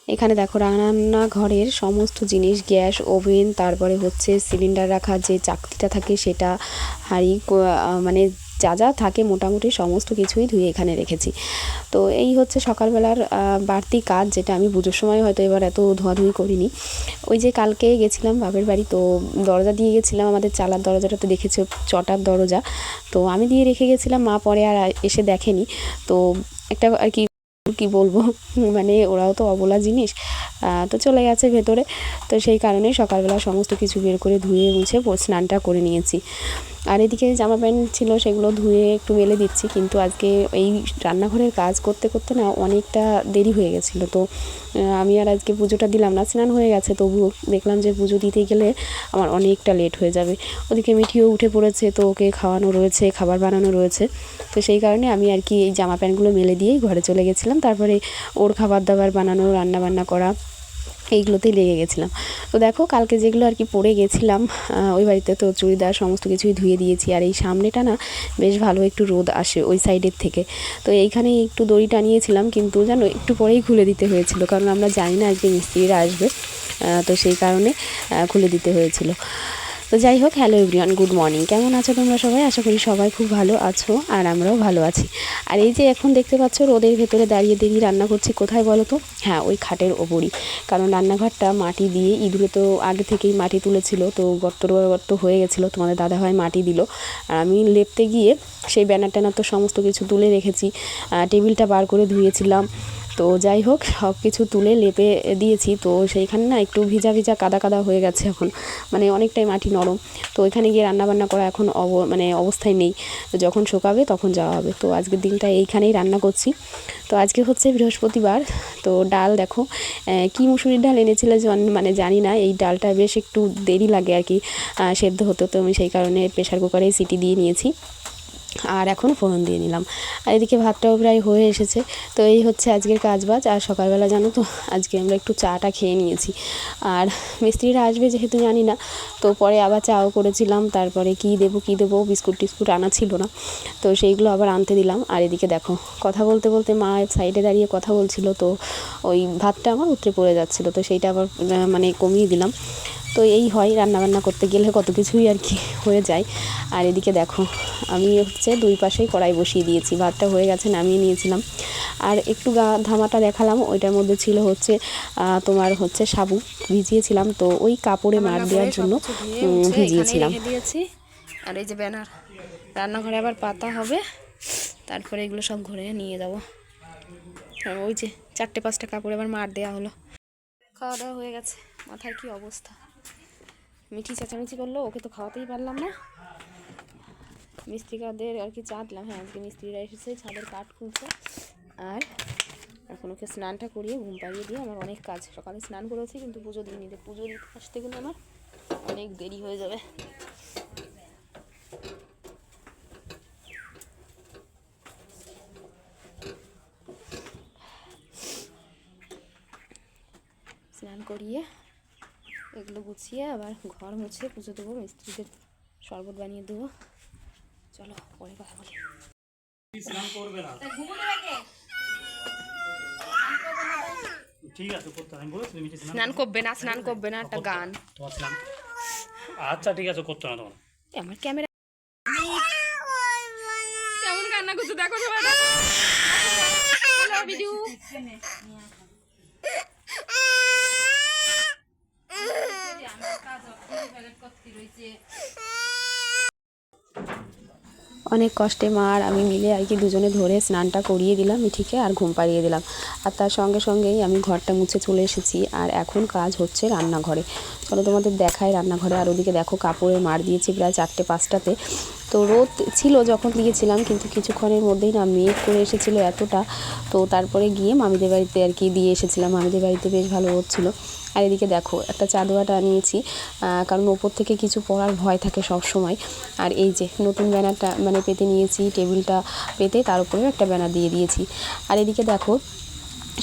এখানে দেখো রান্নাঘরের সমস্ত জিনিস, গ্যাস, ওভেন, তারপরে হচ্ছে সিলিন্ডার রাখার যে চাকতিটা থাকে সেটা, হাঁড়ি, মানে যা যা থাকে মোটামুটি সমস্ত কিছুই ধুয়ে এখানে রেখেছি। তো এই হচ্ছে সকালবেলার বাড়তি কাজ, যেটা আমি পুজোর সময় হয়তো এবার এত ধোয়াধুয়ি করিনি। ওই যে কালকে গেছিলাম বাপের বাড়ি, তো দরজা দিয়ে গেছিলাম, আমাদের চালার দরজাটা তো দেখেছো, চটার দরজা, তো আমি দিয়ে রেখে গেছিলাম, মা পরে আর এসে দেখেনি। তো একটা আর কি বলবো, মানে ওরাও তো অবলা জিনিস, তো চলে গেছে ভেতরে। তো সেই কারণে সকালবেলা সমস্ত কিছু বের করে ধুয়ে মুছে স্নানটা করে নিয়েছি। আর এদিকে জামা প্যান্ট ছিল সেগুলো ধুয়ে একটু মেলে দিচ্ছি, কিন্তু আজকে এই রান্নাঘরের কাজ করতে করতে না অনেকটা দেরি হয়ে গেছিলো। তো আমি আর আজকে পুজোটা দিলাম না, স্নান হয়ে গেছে, তবুও দেখলাম যে পুজো দিতে গেলে আমার অনেকটা লেট হয়ে যাবে। ওদিকে মিঠিও উঠে পড়েছে, তো ওকে খাওয়ানো রয়েছে, খাবার বানানো রয়েছে। তো সেই কারণে আমি আর কি এই জামা প্যান্টগুলো মেলে দিয়েই ঘরে চলে গেছিলাম। তারপরে ওর খাবার দাবার বানানো, রান্না বান্না করা, এইগুলোতেই লেগে গেছিলাম। তো দেখো কালকে যেগুলো আর কি পরে গেছিলাম ওই বাড়িতে, তো চুড়িদার সমস্ত কিছুই ধুয়ে দিয়েছি। আর এই সামনেটা না বেশ ভালো একটু রোদ আসে ওই সাইডের থেকে, তো এইখানে একটু দড়ি টানিয়েছিলাম, কিন্তু জানো একটু পরেই খুলে দিতে হয়েছিল, কারণ আমরা জানি না আজকে মিস্ত্রিরা আসবে, তো সেই কারণে খুলে দিতে হয়েছিল। তো যাই হোক, হ্যালো এভরিওয়ান, গুড মর্নিং। কেমন আছো তোমরা সবাই? আশা করি সবাই খুব ভালো আছো, আর আমরাও ভালো আছি। আর এই যে এখন দেখতে পাচ্ছ রোদের ভেতরে দাঁড়িয়ে দাঁড়িয়ে রান্না করছি, কোথায় বলো তো? হ্যাঁ, ওই খাটের ওপরই, কারণ রান্নাঘরটা মাটি দিয়ে, ইঁদুরে তো আগে থেকেই মাটি তুলেছিল, তো গর্ত হয়ে গেছিলো, তোমাদের দাদাভাই মাটি দিল, আর আমি লেপতে গিয়ে সেই ব্যানার ট্যানার তো সমস্ত কিছু তুলে রেখেছি, টেবিলটা বার করে ধুয়েছিলাম। তো যাই হোক, সব কিছু তুলে লেপে দিয়েছি, তো সেইখানে না একটু ভিজা ভিজা কাদা কাদা হয়ে গেছে এখন, মানে অনেকটাই মাটি নরম। তো ওইখানে গিয়ে রান্নাবান্না করা এখন মানে অবস্থায় নেই, তো যখন শোকাবে তখন যাওয়া হবে। তো আজকের দিনটা এইখানেই রান্না করছি। তো আজকে হচ্ছে বৃহস্পতিবার। তো ডাল দেখো, কি মুসুরির ডাল এনেছিল মানে জানি না, এই ডালটা বেশ একটু দেরি লাগে আর কি সেদ্ধ হতে, তো আমি সেই কারণে প্রেশার কুকারে সিটি দিয়ে নিয়েছি, আর এখন ফোড়ন দিয়ে নিলাম। আর এদিকে ভাতটাও প্রায় হয়ে এসেছে। তো এই হচ্ছে আজকের কাজবাজ। আর সকালবেলা জানো তো আজকে আমরা একটু চাটা খেয়ে নিয়েছি, আর মিস্ত্রিরা আসবে যেহেতু জানি না, তো পরে আবার চাও করেছিলাম, তারপরে কি দেবো বিস্কুট টিস্কুট আনা ছিল না, তো সেইগুলো আবার আনতে দিলাম। আর এদিকে দেখো কথা বলতে বলতে মা সাইডে দাঁড়িয়ে কথা বলছিল, তো ওই ভাতটা আমার উতরে পড়ে যাচ্ছিলো, তো সেইটা আবার মানে কমিয়ে দিলাম। তো এই হয়, রান্নাবান্না করতে গেলে কত কিছুই আর কি হয়ে যায়। আর এদিকে দেখো আমি হচ্ছে দুই পাশেই কড়াই বসিয়ে দিয়েছি, ভাতটা হয়ে গেছে, নামিয়ে নিয়েছিলাম। আর একটু ধামাটা দেখালাম, ওইটার মধ্যে ছিল হচ্ছে তোমার হচ্ছে সাবু ভিজিয়েছিলাম, তো ওই কাপড়ে মার দেওয়ার জন্য ভিজিয়েছিলাম। দিয়েছি। আর এই যে ব্যানার, রান্নাঘরে আবার পাতা হবে, তারপরে এগুলো সব ঘরে নিয়ে যাবো। আর ওই যে 4-5টা কাপড় আবার মার দেওয়া হলো। খাওয়া দাওয়া হয়ে গেছে, মাথায় কি অবস্থা। মিঠি চেঁচামেচি করলো, ওকে তো খাওয়াতেই পারলাম না। মিস্ত্রিকাদের আর কি চা দিলাম। হ্যাঁ, আজকে মিস্ত্রিরা এসেছে, ছাদের কাঠ খুলছে, আর এখন ওকে স্নানটা করিয়ে ঘুম পাড়িয়ে দিয়ে আমার অনেক কাজ। সকালে স্নান করেছি কিন্তু পুজো দিইনি, পুজো দিতে আসতে গেলে আমার অনেক দেরি হয়ে যাবে। স্নান করিয়ে এগুলো গুছিয়ে আবার ঘর মুছে পুজো দেবো, মিস্ত্রিদের শরবত বানিয়ে দেবো। চলো পরে কথা বলি। স্নান করবে না, ঠিক আছে, করতে আমি বলেছি তুমি স্নান করবে না একটা গান। আচ্ছা ঠিক আছে, করতে না তোমার। আমার ক্যামেরা কেমন কান্না করছে দেখো সবাই, ভিডিও অনেক কষ্টে মা আর আমি মিলে আর কি দুজনে ধরে স্নানটা করিয়ে দিলাম মিঠিকে, আর ঘুম পাড়িয়ে দিলাম। আর তার সঙ্গে সঙ্গেই আমি ঘরটা মুছে চলে এসেছি, আর এখন কাজ হচ্ছে রান্নাঘরে। চলো তোমাদের দেখাই রান্নাঘরে। আর ওদিকে দেখো কাপড়ে মার দিয়েছি প্রায় 4-5টাতে। তো রোদ ছিল যখন দিয়েছিলাম, কিন্তু কিছুক্ষণের মধ্যেই না মেঘ করে এসেছিলো এতটা, তো তারপরে গিয়ে মামিদের বাড়িতে আর কি দিয়ে এসেছিলাম। মামিদের বাড়িতে বেশ ভালো রোদ ছিল। আর এদিকে দেখো একটা চাদোয়াটা নিয়েছি, কারণ ওপর থেকে কিছু পড়ার ভয় থাকে সব সময়। আর এই যে নতুন ব্যানারটা মানে পেতে নিয়েছি, টেবিলটা পেতে তার উপরেও একটা ব্যানার দিয়ে দিয়েছি। আর এদিকে দেখো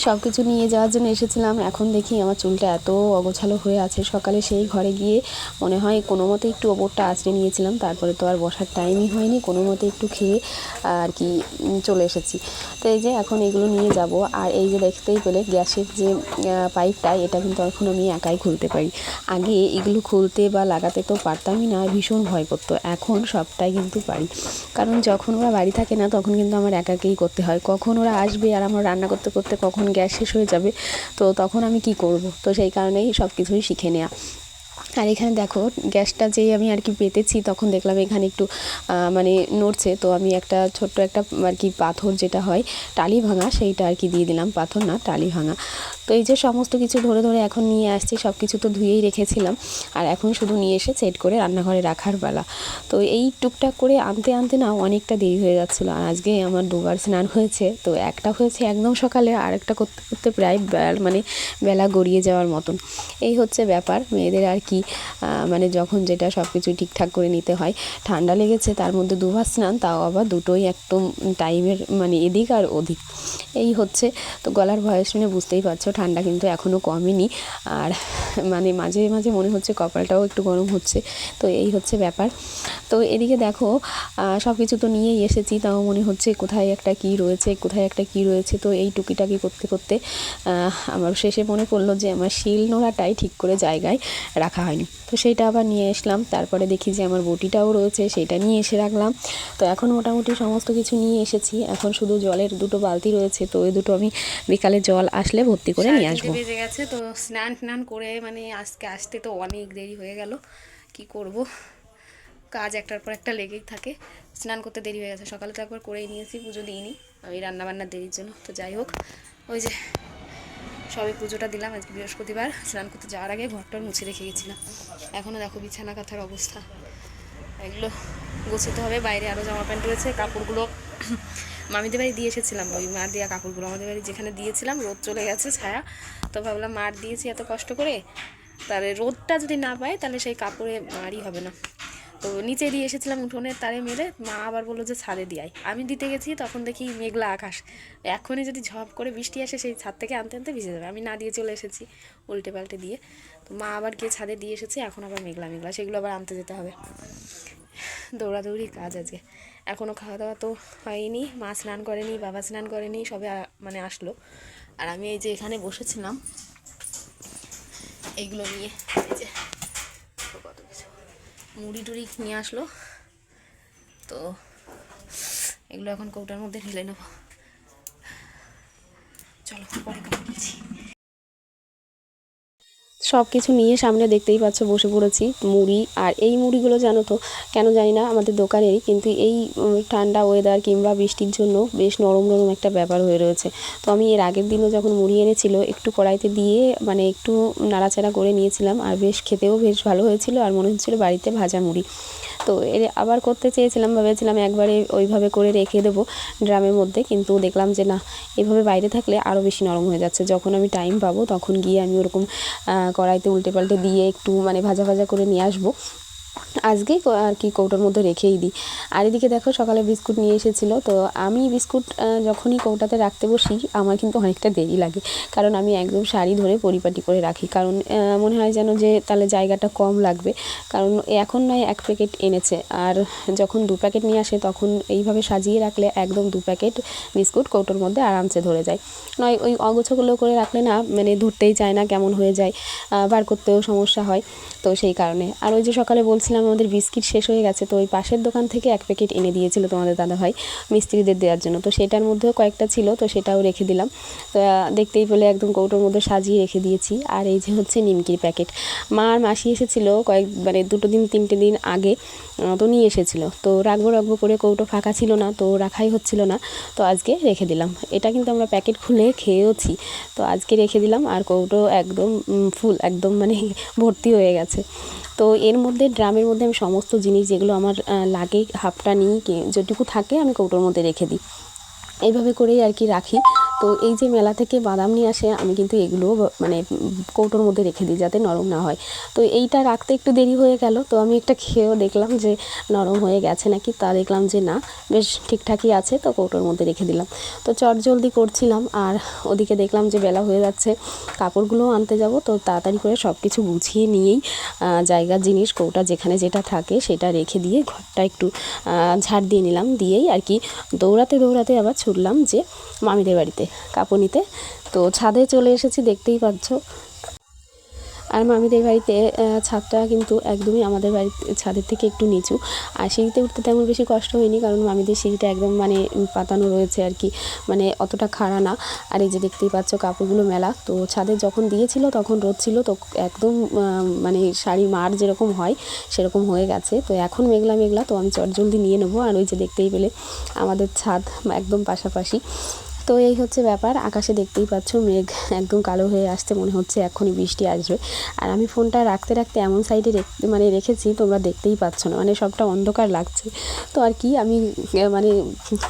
সব কিছু নিয়ে যাওয়ার জন্য এসেছিলাম। এখন দেখি আমার চুলটা এত অগোছালো হয়ে আছে। সকালে সেই ঘরে গিয়ে মনে হয় কোনো মতে একটু ওপরটা আঁচড়ে নিয়েছিলাম, তারপরে তো আর বসার টাইমই হয়নি, কোনো মতে একটু খেয়ে আর কি চলে এসেছি। তো এই যে এখন এগুলো নিয়ে যাব। আর এই যে দেখতেই পেলে গ্যাসের যে পাইপটা, এটা কিন্তু এখন আমি একাই খুলতে পারি। আগে এগুলো খুলতে বা লাগাতে তো পারতামই না, ভীষণ ভয় করতো। এখন সবটাই কিন্তু পারি, কারণ যখন ওরা বাড়ি থাকে না তখন কিন্তু আমার একাকেই করতে হয়। কখন ওরা আসবে আর আমার রান্না করতে করতে কখন গ্যাস শেষ হয়ে যাবে, তো তখন আমি কি করব। তো সেই কারণেই সব কিছুই শিখে নেওয়া। আর এখানে দেখো গ্যাসটা যেই আমি আর কি পেতেছি, তখন দেখলাম এখানে একটু মানে নড়ছে। তো আমি একটা ছোট্ট একটা আর কি পাথর যেটা হয় টালি ভাঙা, সেইটা আর কি দিয়ে দিলাম। পাথর না, টালি ভাঙা। তো এই যে সমস্ত কিছু ধরে ধরে এখন নিয়ে আসছি। সব কিছু তো ধুয়েই রেখেছিলাম, আর এখন শুধু নিয়ে এসে সেট করে রান্নাঘরে রাখার বেলা। তো এই টুকটাক করে আনতে আনতে না অনেকটা দেরি হয়ে যাচ্ছিলো। আর আজকে আমার দুবার স্নান হয়েছে। তো একটা হয়েছে একদম সকালে, আর একটা করতে করতে প্রায় মানে বেলা গড়িয়ে যাওয়ার মতন। এই হচ্ছে ব্যাপার মেয়েদের আর কি, মানে যখন যেটা সব কিছু ঠিকঠাক করে নিতে হয়। ঠান্ডা লেগেছে, তার মধ্যে দুবার স্নান, তাও আবার দুটোই একদম টাইমের মানে এদিক আর ওদিক। এই হচ্ছে। তো গলার ভয়েস শুনে বুঝতেই পারছো ঠান্ডা কিন্তু এখনও কমেনি। আর মানে মাঝে মাঝে মনে হচ্ছে কপালটাও একটু গরম হচ্ছে। তো এই হচ্ছে ব্যাপার। তো এদিকে দেখো সব কিছু তো নিয়েই এসেছি, তাও মনে হচ্ছে কোথায় একটা কী রয়েছে, কোথায় একটা কী রয়েছে। তো এই টুকিটাকি করতে করতে আমার শেষে মনে পড়লো যে আমার শিল নোড়াটাই ঠিক করে জায়গায় রাখা হয়নি। তো সেইটা আবার নিয়ে আসলাম। তারপরে দেখি যে আমার বটিটাও রয়েছে, সেটা নিয়ে এসে রাখলাম। তো এখন মোটামুটি সমস্ত কিছু নিয়ে এসেছি। এখন শুধু জলের দুটো বালতি রয়েছে, তো ওই দুটো আমি বিকালে জল আসলে ভর্তি করে নিয়ে আসবো। বেজে গেছে, তো স্নান করে মানে আজকে আসতে তো অনেক দেরি হয়ে গেল। কি করব, কাজ একটার পর একটা লেগেই থাকে। স্নান করতে দেরি হয়ে গেছে। সকালে তো একবার করেই নিয়েছি, পুজো দিইনি ওই রান্নাবান্নার দেরির জন্য। তো যাই হোক, ওই যে সবে পুজোটা দিলাম আজকে বৃহস্পতিবার। স্নান করতে যাওয়ার আগে ঘরটা মুছে রেখে গেছিলাম। এখনও দেখো বিছানা কাঁথার অবস্থা, এগুলো গোছাতে হবে। বাইরে আরও জামা প্যান্ট রয়েছে, কাপড়গুলো মামিদের বাড়ি দিয়ে এসেছিলাম। ওই মার দেওয়া কাপড়গুলো আমাদের বাড়ি যেখানে দিয়েছিলাম, রোদ চলে গেছে ছায়া, তো ভাবলাম মার দিয়েছি এত কষ্ট করে, তাহলে রোদটা যদি না পায় তাহলে সেই কাপড়ে মারই হবে না। তো নিচে দিয়ে এসেছিলাম উঠোনের তারে মেরে, মা আবার বললো যে ছাদে দিয়ে আয়। আমি দিতে গেছি, তখন দেখি মেঘলা আকাশ, এখনই যদি ঝপ করে বৃষ্টি আসে সেই ছাদ থেকে আনতে আনতে ভিজে যাবে। আমি না দিয়ে চলে এসেছি উল্টে পাল্টে দিয়ে। তো মা আবার গিয়ে ছাদে দিয়ে এসেছে, এখন আবার মেঘলা মেঘলা, সেগুলো আবার আনতে যেতে হবে। দৌড়াদৌড়ি কাজ আজকে। এখনও খাওয়া দাওয়া তো হয়নি, মা স্নান করেনি, বাবা স্নান করেনি, সবে মানে আসলো। আর আমি এই যে এখানে বসেছিলাম এইগুলো নিয়ে, এই যে কত কিছু মুড়ি টুড়ি নিয়ে আসলো, তো এগুলো এখন কৌটার মধ্যে ঢেলে নেব। চলো পরে কথা বলছি। সব কিছু নিয়ে সামনে দেখতেই পাচ্ছ বসে পড়েছি। মুড়ি, আর এই মুড়িগুলো জানো তো কেন জানি না আমাদের দোকানেরই, কিন্তু এই ঠান্ডা ওয়েদার কিংবা বৃষ্টির জন্য বেশ নরম নরম একটা ব্যাপার হয়ে রয়েছে। তো আমি এর আগের দিনও যখন মুড়ি এনেছিল একটু কড়াইতে দিয়ে মানে একটু নাড়াচাড়া করে নিয়েছিলাম, আর বেশ খেতেও বেশ ভালো হয়েছিল, আর মনে হচ্ছিলো বাড়িতে ভাজা মুড়ি। তো এর আবার করতে চেয়েছিলাম, ভেবেছিলাম একবারে ওইভাবে করে রেখে দেবো ড্রামের মধ্যে, কিন্তু দেখলাম যে না, এভাবে বাইরে থাকলে আরও বেশি নরম হয়ে যাচ্ছে। যখন আমি টাইম পাবো তখন গিয়ে আমি ওরকম কড়াইতে উল্টে পাল্টে দিয়ে একটু মানে ভাজা ভাজা করে নিয়ে আসবো। আজকেই আর কি কৌটোর মধ্যে রেখেই দিই। আর এদিকে দেখো সকালে বিস্কুট নিয়ে এসেছিলো, তো আমি বিস্কুট যখনই কৌটাতে রাখতে বসি আমার কিন্তু অনেকটা দেরি লাগে, কারণ আমি একদম সারি ধরে পরিপাটি করে রাখি, কারণ মনে হয় যেন যে তাহলে জায়গাটা কম লাগবে। কারণ এখন নয় 1 প্যাকেট এনেছে, আর যখন 2 প্যাকেট নিয়ে আসে তখন এইভাবে সাজিয়ে রাখলে একদম 2 প্যাকেট বিস্কুট কৌটোর মধ্যে আরামসে ধরে যায়। নয় ওই অগোছাগুলো করে রাখলে না মানে ধরতেই চায় না, কেমন হয়ে যায়, বার করতেও সমস্যা হয়। তো সেই কারণে। আর ওই যে সকালে বলছিলাম আমাদের বিস্কিট শেষ হয়ে গেছে, তো ওই পাশের দোকান থেকে 1 প্যাকেট এনে দিয়েছিল তোমাদের দাদাভাই মিস্ত্রিদের দেওয়ার জন্য। তো সেটার মধ্যেও কয়েকটা ছিল, তো সেটাও রেখে দিলাম। তো দেখতেই পেলে একদম কৌটোর মধ্যে সাজিয়ে রেখে দিয়েছি। আর এই যে হচ্ছে নিমকির প্যাকেট, মা আর মাসি এসেছিল মানে 2 দিন 3টে দিন আগে, তো নিয়ে এসেছিলো। তো রাখবো রাখবো করে কৌটো ফাঁকা ছিল না, তো রাখাই হচ্ছিল না, তো আজকে রেখে দিলাম। এটা কিন্তু আমরা প্যাকেট খুলে খেয়েওছি, তো আজকে রেখে দিলাম। আর কৌটো একদম ফুল, একদম মানে ভর্তি হয়ে গেছে। তো এর মধ্যে ড্রামের মধ্যে আমি সমস্ত জিনিস যেগুলো আমার লাগে হাফটা নিই, যেটুকু থাকে আমি কৌটোর মধ্যে রেখে দিই। এইভাবে করেই আর কি রাখি। তো এই যে মেলা থেকে বাদাম নিয়ে আসে আমি কিন্তু এগুলো মানে কৌটোর মধ্যে রেখে দিই যাতে নরম না হয়। তো এইটা রাখতে একটু দেরি হয়ে গেল, তো আমি একটা খেয়েও দেখলাম যে নরম হয়ে গেছে নাকি, তা দেখলাম যে না, বেশ ঠিকঠাকই আছে, তো কৌটোর মধ্যে রেখে দিলাম। তো চটজলদি করছিলাম আর ওদিকে দেখলাম যে বেলা হয়ে যাচ্ছে, কাপড়গুলোও আনতে যাব। তো তাড়াতাড়ি করে সব কিছু গুছিয়ে নিয়েই জায়গার জিনিস কৌটা যেখানে যেটা থাকে সেটা রেখে দিয়ে ঘরটা একটু ঝাড় দিয়ে নিলাম, দিয়েই আর কি দৌড়াতে দৌড়াতে আবার ছুটলাম যে মামিদের বাড়িতে কাপড় নিতে। তো ছাদে চলে এসেছি, দেখতেই পাচ্ছ। আর মামিদের বাড়িতে ছাদটা কিন্তু একদমই আমাদের বাড়ির ছাদের থেকে একটু নিচু, আর সিঁড়িতে উঠতে তেমন বেশি কষ্ট হয়নি, কারণ মামিদের সিঁড়িটা একদম মানে পাতানো রয়েছে আর কি, মানে অতটা খাড়া না। আর এই যে দেখতেই পাচ্ছ কাপড়গুলো মেলা, তো ছাদে যখন দিয়েছিল তখন রোদ ছিল, তো একদম মানে শাড়ি মার যেরকম হয় সেরকম হয়ে গেছে। তো এখন মেঘলা মেঘলা, তো আমি চটজলদি নিয়ে নেবো। আর ওই যে দেখতেই পেলে আমাদের ছাদ একদম পাশাপাশি। তো এই হচ্ছে ব্যাপার, আকাশে দেখতেই পাচ্ছ মেঘ একদম কালো হয়ে আসছে, মনে হচ্ছে এক্ষুনি বৃষ্টি আসবে। আর আমি ফোনটা রাখতে রাখতে এমন সাইডে মানে রেখেছি, তোমরা দেখতেই পাচ্ছ না, মানে সবটা অন্ধকার লাগছে। তো আর কি আমি মানে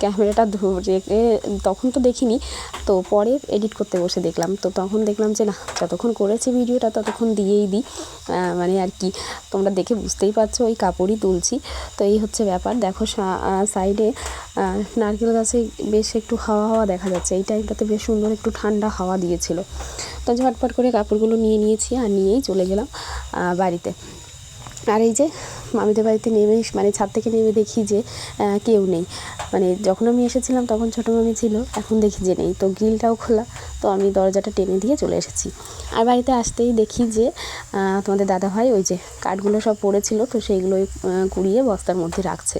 ক্যামেরাটা রেখে তখন তো দেখিনি, তো পরে এডিট করতে বসে দেখলাম, তো তখন দেখলাম যে না, যতক্ষণ করেছি ভিডিওটা ততক্ষণ দিয়েই দিই, মানে আর কি তোমরা দেখে বুঝতেই পারছো ওই কাপড়ই তুলছি। তো এই হচ্ছে ব্যাপার, দেখো সাইডে নারকেল গাছে বেশ একটু হাওয়া হাওয়া দেখা যাচ্ছে, এই টাইমটাতে বেশ সুন্দর একটু ঠান্ডা হাওয়া দিয়েছিল। তো ঝটপট করে কাপড়গুলো নিয়ে নিয়েছি আর নিয়েই চলে গেলাম বাড়িতে। আর এই যে মামিদের বাড়িতে নেমে মানে ছাদ থেকে নেমে দেখি যে কেউ নেই, মানে যখন আমি এসেছিলাম তখন ছোটো মামি ছিল, এখন দেখি যে নেই। তো গ্রিলটাও খোলা, তো আমি দরজাটা টেনে দিয়ে চলে এসেছি। আর বাড়িতে আসতেই দেখি যে তোমাদের দাদাভাই ওই যে কাঠগুলো সব পড়েছিল, তো সেইগুলোই কুড়িয়ে বস্তার মধ্যে রাখছে।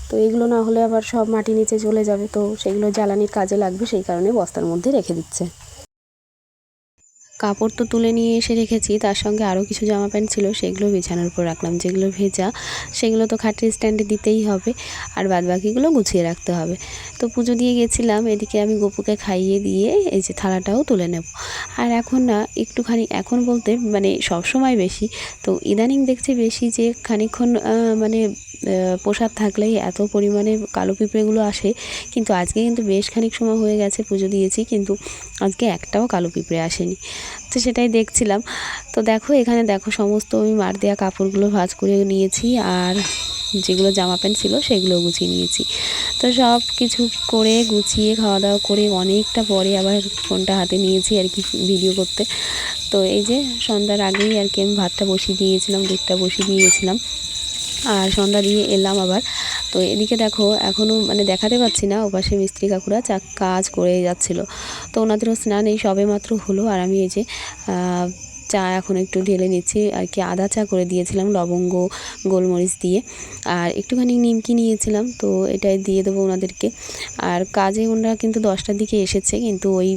তো এগুলো না হলে আবার সব মাটি নিচে চলে যাবে, তো সেগুলো জ্বালানির কাজে লাগবে, সেই কারণে বস্তার মধ্যে রেখে দিচ্ছে। কাপড় তো তুলে নিয়ে এসে রেখেছি, তার সঙ্গে আরও কিছু জামা প্যান্ট ছিল, সেগুলো বিছানার উপর রাখলাম। যেগুলো ভেজা সেগুলো তো খাটের স্ট্যান্ডে দিতেই হবে, আর বাদবাকিগুলো গুছিয়ে রাখতে হবে। তো পুজো দিয়ে গেছিলাম, এদিকে আমি গপুকে খাইয়ে দিয়ে এই যে থালাটাও তুলে নেব। আর এখন না একটুখানি, এখন বলতে মানে সবসময় বেশি, তো ইদানিং দেখছি বেশি যে খানিকক্ষণ মানে প্রসাদ থাকলেই এত পরিমাণে কালো পিঁপড়েগুলো আসে। কিন্তু আজকে কিন্তু বেশ খানিক সময় হয়ে গেছে পুজো দিয়েছি, কিন্তু আজকে একটাও কালো পিঁপড়ে আসেনি। তো সেটাই দেখছিলাম। তো দেখো এখানে দেখো সমস্ত আমি মার দেওয়া কাপড়গুলো ভাঁজ করে নিয়েছি, আর যেগুলো জামা প্যান্ট ছিল সেগুলো গুছিয়ে নিয়েছি। তো সব কিছু করে গুছিয়ে খাওয়া দাওয়া করে অনেকটা পরে আবার ফোনটা হাতে নিয়েছি আর কি ভিডিও করতে। তো এই যে সন্ধ্যার আগেই আর কি আমি ভাতটা বসিয়ে দিয়েছিলাম, দুধটা বসিয়ে দিয়েছিলাম, আর সন্ধ্যা দিয়ে এলাম আবার। তো এদিকে দেখো এখনও মানে দেখাতে পাচ্ছি না, ওপাশে মিস্ত্রি কাকুরা কাজ করে যাচ্ছিলো, তো ওনাদেরও স্নান এই সবে মাত্র হলো। আর আমি এই যে চা এখন একটু ঢেলে নিচ্ছি আর কি, আদা চা করে দিয়েছিলাম লবঙ্গ গোলমরিচ দিয়ে, আর একটুখানি নিমকি নিয়েছিলাম, তো এটাই দিয়ে দেবো ওনাদেরকে। আর কাজে ওনারা কিন্তু 10টার দিকে এসেছে, কিন্তু ওই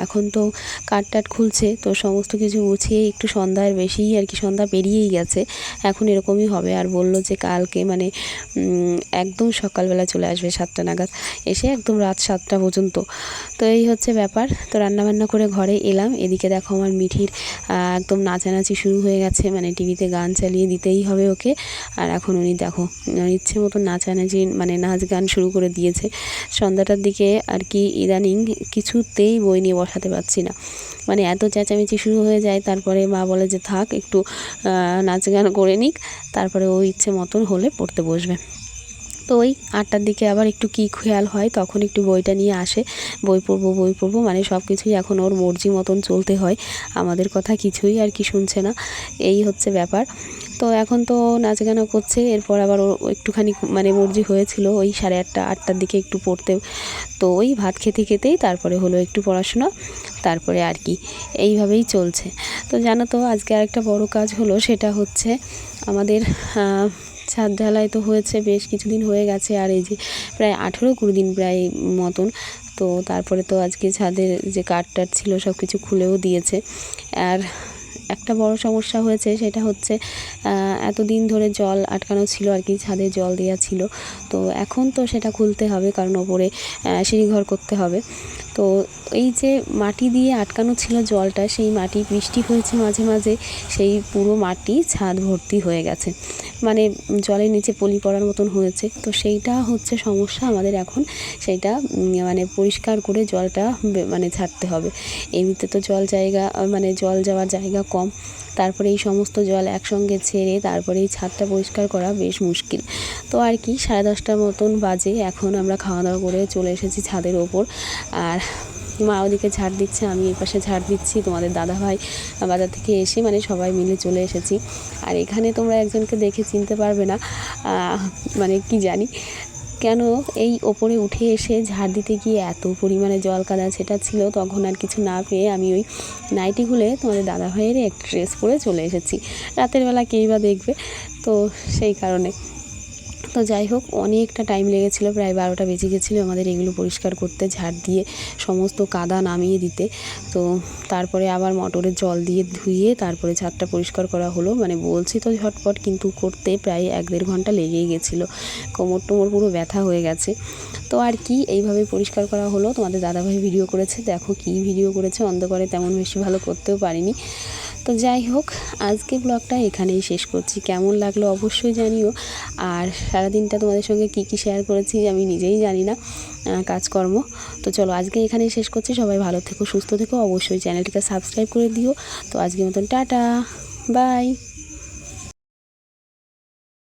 এখন তো কাঠ টাট খুলছে, তো সমস্ত কিছু গুছিয়ে একটু সন্ধ্যার বেশিই আর কি, সন্ধ্যা পেরিয়েই গেছে, এখন এরকমই হবে। আর বললো যে কালকে মানে একদম সকালবেলা চলে আসবে 7টা নাগাদ, এসে একদম রাত 7টা পর্যন্ত। তো এই হচ্ছে ব্যাপার। তো রান্নাবান্না করে ঘরে এলাম, এদিকে দেখো আমার মিঠির একদম নাচানাচি শুরু হয়ে গেছে, মানে টিভিতে গান চালিয়ে দিতেই হবে ওকে। আর এখন উনি দেখো ইচ্ছে মতো নাচানাচি মানে নাচ গান শুরু করে দিয়েছে। সন্ধ্যাটার দিকে আর কি ইদানিং কিছুতেই বই নিয়ে বসাতে পারছি না, মানে এত চেঁচামেচি শুরু হয়ে যায়। তারপরে মা বলে যে থাক একটু নাচ গান করে নিক, তারপরে ও ইচ্ছে মতন হলে পড়তে বসবে। তো ওই 8টার দিকে আবার একটু কী খেয়াল হয়, তখন একটু বইটা নিয়ে আসে, বই পড়বো, মানে সব কিছুই এখন ওর মর্জি মতন চলতে হয়, আমাদের কথা কিছুই আর কি শুনছে না, এই হচ্ছে ব্যাপার। তো এখন তো নাচ গানা করছে, এরপর আবার ও একটুখানি মানে মর্জি হয়েছিল ওই 8:30 8টার দিকে একটু পড়তে। তো ওই ভাত খেতে খেতেই তারপরে হলো একটু পড়াশোনা, তারপরে আর কি এইভাবেই চলছে। তো জানো তো আজকে আরেকটা বড় কাজ হলো, সেটা হচ্ছে আমাদের ছাদ ঢালাই তো হয়েছে, বেশ কিছুদিন হয়ে গেছে, আর এই যে প্রায় 18-20 দিন প্রায় মতন। তো তারপরে তো আজকে ছাদের যে কাঠ টাট ছিল সব কিছু খুলেও দিয়েছে। আর একটা বড় সমস্যা হয়েছে, সেটা হচ্ছে এতদিন ধরে জল আটকানো ছিল আর কি, ছাদে জল দেওয়া ছিল, তো এখন তো সেটা খুলতে হবে, কারণ ওপরে সিঁড়িঘর করতে হবে। তো এই যে মাটি দিয়ে আটকানো ছিল জলটা, সেই মাটি বৃষ্টি হয়েছে মাঝে মাঝে, সেই পুরো মাটি ছাদ ভর্তি হয়ে গেছে, মানে জলের নিচে পলি পড়ার মতন হয়েছে। তো সেইটা হচ্ছে সমস্যা আমাদের এখন, সেইটা মানে পরিষ্কার করে জলটা মানে ছাড়তে হবে। এমনিতে তো মানে জল যাওয়ার জায়গা কম, তারপরে এই সমস্ত জল একসঙ্গে ছেড়ে তারপরে এই ছাদটা পরিষ্কার করা বেশ মুশকিল। তো আর কি, 10:30 মতন বাজে, এখন আমরা খাওয়া দাওয়া করে চলে এসেছি ছাদের ওপর। আর মা ওদিকে ঝাড় দিচ্ছে, আমি এই পাশে ঝাড় দিচ্ছি। তোমাদের দাদাভাই বাজার থেকে এসে মানে সবাই মিলে চলে এসেছি। আর এখানে তোমরা একজনকে দেখে চিনতে পারবে না, মানে কি জানি কেন এই ওপরে উঠে এসে ঝাড় দিতে গিয়ে এত পরিমাণে জল কাদা সেটা ছিল, তখন আর কিছু না পেয়ে আমি ওই নাইটি খুলে তোমাদের দাদাভাইয়ের একটা ড্রেস পরে চলে এসেছি। রাতের বেলা কেই বা দেখবে, তো সেই কারণে। তো যাই হোক, অনেকটা টাইম লেগেছিলো, প্রায় 12টা বেজে গেছিলো আমাদের এগুলো পরিষ্কার করতে, ঝাড় দিয়ে সমস্ত কাদা নামিয়ে দিতে। তো তারপরে আবার মোটরের জল দিয়ে ধুয়ে তারপরে ছাদটা পরিষ্কার করা হলো। মানে বলছি তো ঝটপট, কিন্তু করতে প্রায় 1-1.5 ঘন্টা লেগেই গেছিলো, কোমর টোমর পুরো ব্যথা হয়ে গেছে। তো আর কি, এইভাবে পরিষ্কার করা হলো। তোমাদের দাদাভাই ভিডিও করেছে, দেখো কি ভিডিও করেছে, অন্ধকারে তেমন বেশি ভালো করতেও পারিনি। তো যাই হোক, আজকে ব্লগটা এখানেই শেষ করছি। কেমন লাগলো অবশ্যই জানিও। আর সারাদিনটা তোমাদের সঙ্গে কি কি শেয়ার করেছি আমি নিজেই জানি না, কাজকর্ম। তো চলো আজকে এখানেই শেষ করছি। সবাই ভালো থেকো, সুস্থ থেকো, অবশ্যই চ্যানেলটিকে সাবস্ক্রাইব করে দিও। তো আজকের মতন টাটা, বাই।